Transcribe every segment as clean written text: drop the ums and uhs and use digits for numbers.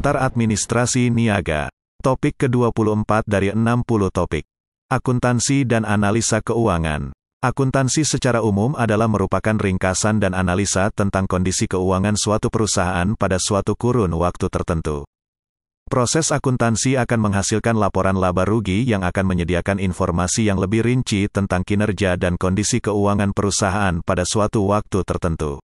Komentar Administrasi Niaga. Topik ke-24 dari 60 topik. Akuntansi dan analisa keuangan. Akuntansi secara umum adalah merupakan ringkasan dan analisa tentang kondisi keuangan suatu perusahaan pada suatu kurun waktu tertentu. Proses akuntansi akan menghasilkan laporan laba rugi yang akan menyediakan informasi yang lebih rinci tentang kinerja dan kondisi keuangan perusahaan pada suatu waktu tertentu.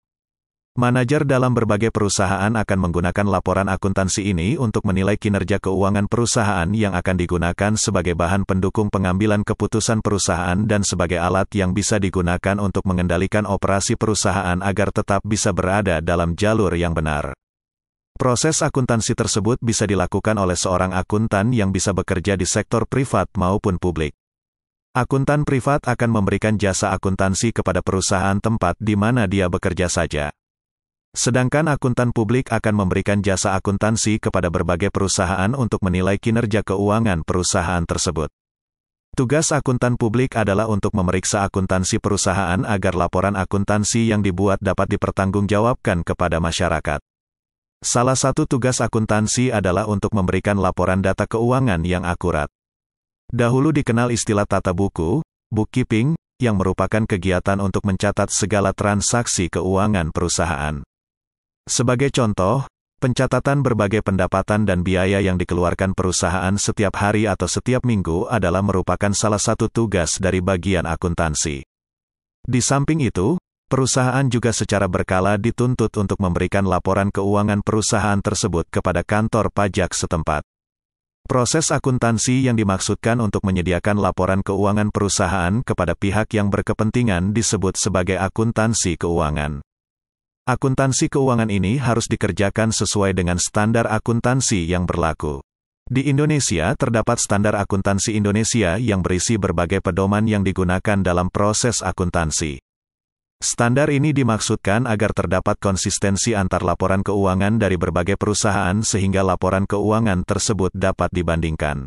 Manajer dalam berbagai perusahaan akan menggunakan laporan akuntansi ini untuk menilai kinerja keuangan perusahaan yang akan digunakan sebagai bahan pendukung pengambilan keputusan perusahaan dan sebagai alat yang bisa digunakan untuk mengendalikan operasi perusahaan agar tetap bisa berada dalam jalur yang benar. Proses akuntansi tersebut bisa dilakukan oleh seorang akuntan yang bisa bekerja di sektor privat maupun publik. Akuntan privat akan memberikan jasa akuntansi kepada perusahaan tempat di mana dia bekerja saja. Sedangkan akuntan publik akan memberikan jasa akuntansi kepada berbagai perusahaan untuk menilai kinerja keuangan perusahaan tersebut. Tugas akuntan publik adalah untuk memeriksa akuntansi perusahaan agar laporan akuntansi yang dibuat dapat dipertanggungjawabkan kepada masyarakat. Salah satu tugas akuntansi adalah untuk memberikan laporan data keuangan yang akurat. Dahulu dikenal istilah tata buku, bookkeeping, yang merupakan kegiatan untuk mencatat segala transaksi keuangan perusahaan. Sebagai contoh, pencatatan berbagai pendapatan dan biaya yang dikeluarkan perusahaan setiap hari atau setiap minggu adalah merupakan salah satu tugas dari bagian akuntansi. Di samping itu, perusahaan juga secara berkala dituntut untuk memberikan laporan keuangan perusahaan tersebut kepada kantor pajak setempat. Proses akuntansi yang dimaksudkan untuk menyediakan laporan keuangan perusahaan kepada pihak yang berkepentingan disebut sebagai akuntansi keuangan. Akuntansi keuangan ini harus dikerjakan sesuai dengan standar akuntansi yang berlaku. Di Indonesia terdapat standar akuntansi Indonesia yang berisi berbagai pedoman yang digunakan dalam proses akuntansi. Standar ini dimaksudkan agar terdapat konsistensi antar laporan keuangan dari berbagai perusahaan sehingga laporan keuangan tersebut dapat dibandingkan.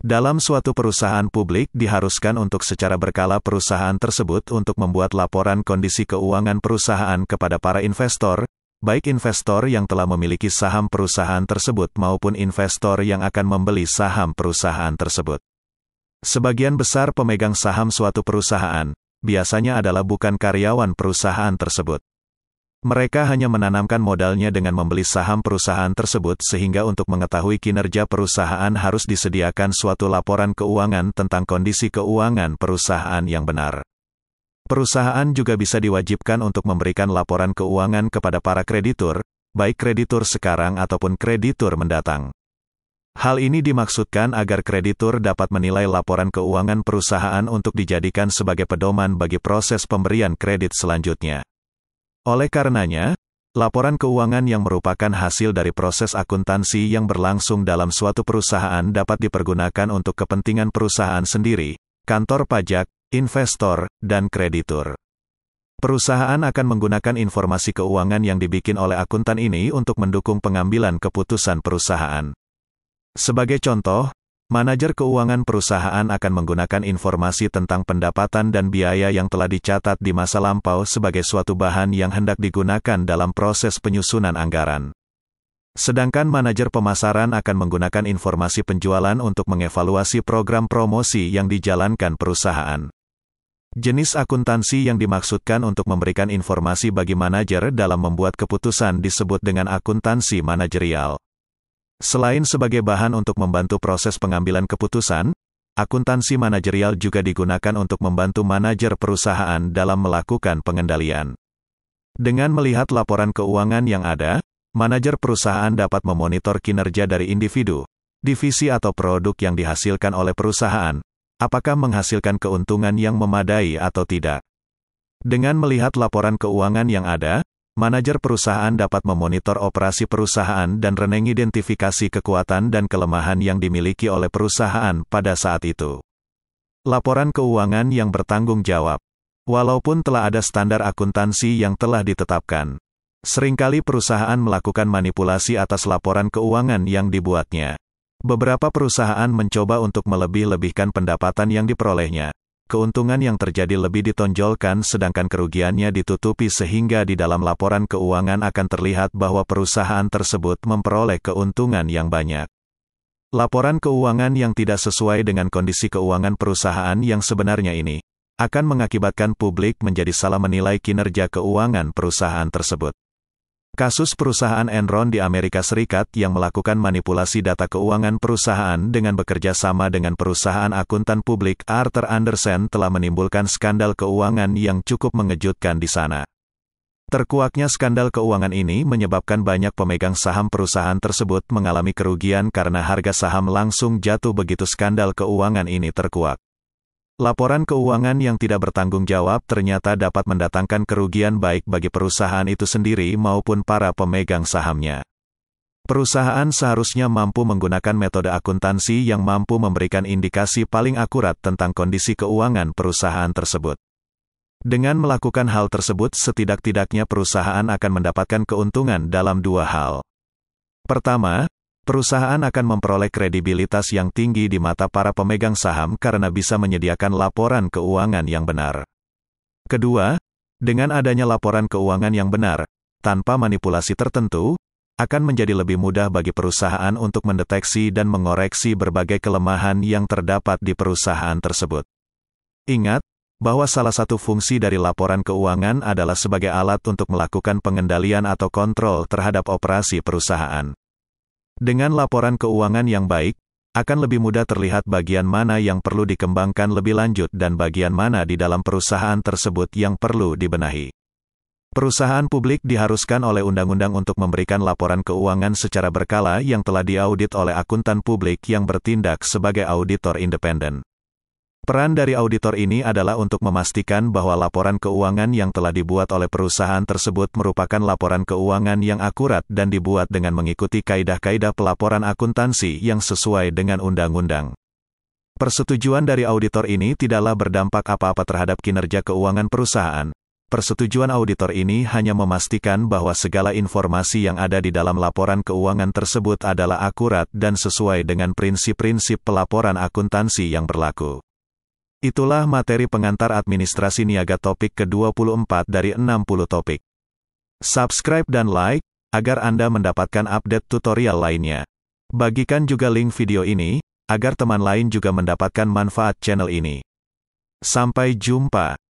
Dalam suatu perusahaan publik diharuskan untuk secara berkala perusahaan tersebut untuk membuat laporan kondisi keuangan perusahaan kepada para investor, baik investor yang telah memiliki saham perusahaan tersebut maupun investor yang akan membeli saham perusahaan tersebut. Sebagian besar pemegang saham suatu perusahaan biasanya adalah bukan karyawan perusahaan tersebut. Mereka hanya menanamkan modalnya dengan membeli saham perusahaan tersebut sehingga untuk mengetahui kinerja perusahaan harus disediakan suatu laporan keuangan tentang kondisi keuangan perusahaan yang benar. Perusahaan juga bisa diwajibkan untuk memberikan laporan keuangan kepada para kreditur, baik kreditur sekarang ataupun kreditur mendatang. Hal ini dimaksudkan agar kreditur dapat menilai laporan keuangan perusahaan untuk dijadikan sebagai pedoman bagi proses pemberian kredit selanjutnya. Oleh karenanya, laporan keuangan yang merupakan hasil dari proses akuntansi yang berlangsung dalam suatu perusahaan dapat dipergunakan untuk kepentingan perusahaan sendiri, kantor pajak, investor, dan kreditur. Perusahaan akan menggunakan informasi keuangan yang dibikin oleh akuntan ini untuk mendukung pengambilan keputusan perusahaan. Sebagai contoh, manajer keuangan perusahaan akan menggunakan informasi tentang pendapatan dan biaya yang telah dicatat di masa lampau sebagai suatu bahan yang hendak digunakan dalam proses penyusunan anggaran. Sedangkan manajer pemasaran akan menggunakan informasi penjualan untuk mengevaluasi program promosi yang dijalankan perusahaan. Jenis akuntansi yang dimaksudkan untuk memberikan informasi bagi manajer dalam membuat keputusan disebut dengan akuntansi manajerial. Selain sebagai bahan untuk membantu proses pengambilan keputusan, akuntansi manajerial juga digunakan untuk membantu manajer perusahaan dalam melakukan pengendalian. Dengan melihat laporan keuangan yang ada, manajer perusahaan dapat memonitor kinerja dari individu, divisi atau produk yang dihasilkan oleh perusahaan, apakah menghasilkan keuntungan yang memadai atau tidak. Dengan melihat laporan keuangan yang ada, manajer perusahaan dapat memonitor operasi perusahaan dan mengidentifikasi kekuatan dan kelemahan yang dimiliki oleh perusahaan pada saat itu. Laporan keuangan yang bertanggung jawab. Walaupun telah ada standar akuntansi yang telah ditetapkan, seringkali perusahaan melakukan manipulasi atas laporan keuangan yang dibuatnya. Beberapa perusahaan mencoba untuk melebih-lebihkan pendapatan yang diperolehnya, keuntungan yang terjadi lebih ditonjolkan sedangkan kerugiannya ditutupi sehingga di dalam laporan keuangan akan terlihat bahwa perusahaan tersebut memperoleh keuntungan yang banyak. Laporan keuangan yang tidak sesuai dengan kondisi keuangan perusahaan yang sebenarnya ini akan mengakibatkan publik menjadi salah menilai kinerja keuangan perusahaan tersebut. Kasus perusahaan Enron di Amerika Serikat yang melakukan manipulasi data keuangan perusahaan dengan bekerja sama dengan perusahaan akuntan publik Arthur Andersen telah menimbulkan skandal keuangan yang cukup mengejutkan di sana. Terkuaknya skandal keuangan ini menyebabkan banyak pemegang saham perusahaan tersebut mengalami kerugian karena harga saham langsung jatuh begitu skandal keuangan ini terkuak. Laporan keuangan yang tidak bertanggung jawab ternyata dapat mendatangkan kerugian baik bagi perusahaan itu sendiri maupun para pemegang sahamnya. Perusahaan seharusnya mampu menggunakan metode akuntansi yang mampu memberikan indikasi paling akurat tentang kondisi keuangan perusahaan tersebut. Dengan melakukan hal tersebut, setidak-tidaknya perusahaan akan mendapatkan keuntungan dalam dua hal. Pertama, perusahaan akan memperoleh kredibilitas yang tinggi di mata para pemegang saham karena bisa menyediakan laporan keuangan yang benar. Kedua, dengan adanya laporan keuangan yang benar, tanpa manipulasi tertentu, akan menjadi lebih mudah bagi perusahaan untuk mendeteksi dan mengoreksi berbagai kelemahan yang terdapat di perusahaan tersebut. Ingat, bahwa salah satu fungsi dari laporan keuangan adalah sebagai alat untuk melakukan pengendalian atau kontrol terhadap operasi perusahaan. Dengan laporan keuangan yang baik, akan lebih mudah terlihat bagian mana yang perlu dikembangkan lebih lanjut dan bagian mana di dalam perusahaan tersebut yang perlu dibenahi. Perusahaan publik diharuskan oleh undang-undang untuk memberikan laporan keuangan secara berkala yang telah diaudit oleh akuntan publik yang bertindak sebagai auditor independen. Peran dari auditor ini adalah untuk memastikan bahwa laporan keuangan yang telah dibuat oleh perusahaan tersebut merupakan laporan keuangan yang akurat dan dibuat dengan mengikuti kaidah-kaidah pelaporan akuntansi yang sesuai dengan undang-undang. Persetujuan dari auditor ini tidaklah berdampak apa-apa terhadap kinerja keuangan perusahaan. Persetujuan auditor ini hanya memastikan bahwa segala informasi yang ada di dalam laporan keuangan tersebut adalah akurat dan sesuai dengan prinsip-prinsip pelaporan akuntansi yang berlaku. Itulah materi pengantar administrasi niaga topik ke-24 dari 60 topik. Subscribe dan like, agar Anda mendapatkan update tutorial lainnya. Bagikan juga link video ini, agar teman lain juga mendapatkan manfaat channel ini. Sampai jumpa.